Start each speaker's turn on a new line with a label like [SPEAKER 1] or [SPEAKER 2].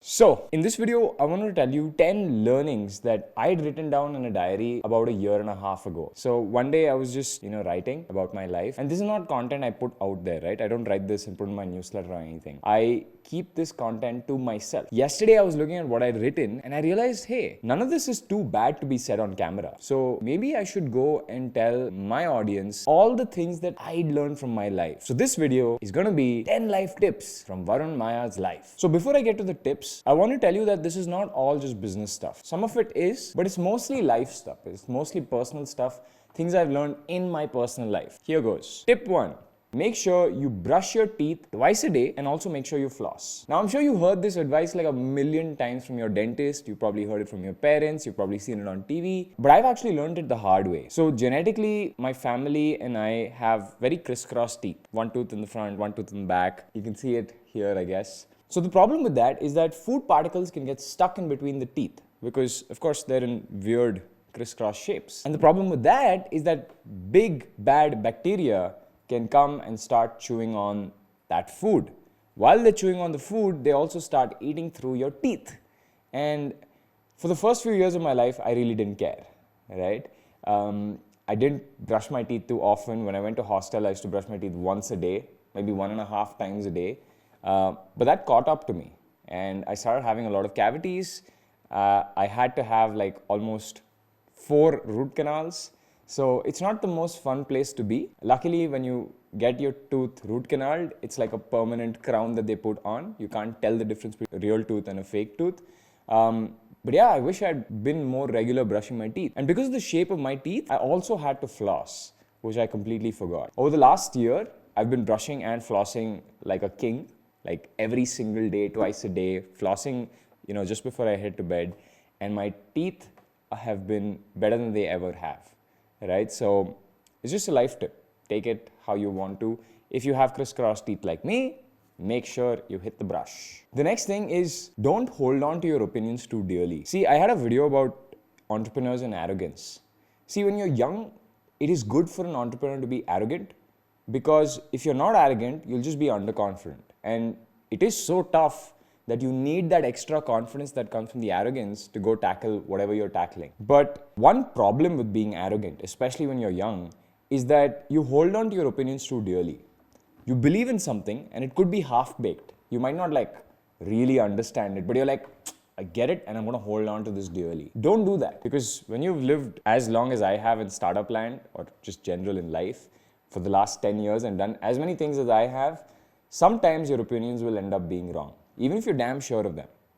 [SPEAKER 1] So, in this video, I want to tell you 10 learnings that I'd written down in a diary about a year and a half ago. So, one day I was just, writing about my life. And this is not content I put out there, right? I don't write this and put in my newsletter or anything. I keep this content to myself. Yesterday, I was looking at what I'd written and I realized, hey, none of this is too bad to be said on camera. So, maybe I should go and tell my audience all the things that I'd learned from my life. So, this video is going to be 10 life tips from Varun Maya's life. So, before I get to the tips, I want to tell you that this is not all just business stuff. Some of it is, but it's mostly life stuff. It's mostly personal stuff, things I've learned in my personal life. Here goes. Tip 1. Make sure you brush your teeth twice a day and also make sure you floss. Now, I'm sure you heard this advice like a million times from your dentist. You probably heard it from your parents. You've probably seen it on TV. But I've actually learned it the hard way. So genetically, my family and I have very crisscross teeth. One tooth in the front, one tooth in the back. You can see it here, I guess. So the problem with that is that food particles can get stuck in between the teeth because, of course, they're in weird crisscross shapes. And the problem with that is that big, bad bacteria can come and start chewing on that food. While they're chewing on the food, they also start eating through your teeth. And for the first few years of my life, I really didn't care, right? I didn't brush my teeth too often. When I went to hostel, I used to brush my teeth once a day, maybe 1.5 times a day. But that caught up to me and I started having a lot of cavities. I had to have like almost 4 root canals. So it's not the most fun place to be. Luckily, when you get your tooth root canaled, it's like a permanent crown that they put on. You can't tell the difference between a real tooth and a fake tooth. But yeah, I wish I'd been more regular brushing my teeth. And because of the shape of my teeth, I also had to floss, which I completely forgot. Over the last year, I've been brushing and flossing like a king. Like every single day, twice a day, flossing, just before I head to bed. And my teeth have been better than they ever have, right? So it's just a life tip. Take it how you want to. If you have crisscross teeth like me, make sure you hit the brush. The next thing is don't hold on to your opinions too dearly. See, I had a video about entrepreneurs and arrogance. See, when you're young, it is good for an entrepreneur to be arrogant because if you're not arrogant, you'll just be underconfident. And it is so tough that you need that extra confidence that comes from the arrogance to go tackle whatever you're tackling. But one problem with being arrogant, especially when you're young, is that you hold on to your opinions too dearly. You believe in something and it could be half-baked. You might not really understand it, but you're like, I get it and I'm going to hold on to this dearly. Don't do that because when you've lived as long as I have in startup land or just general in life for the last 10 years and done as many things as I have, sometimes your opinions will end up being wrong, even if you're damn sure of them.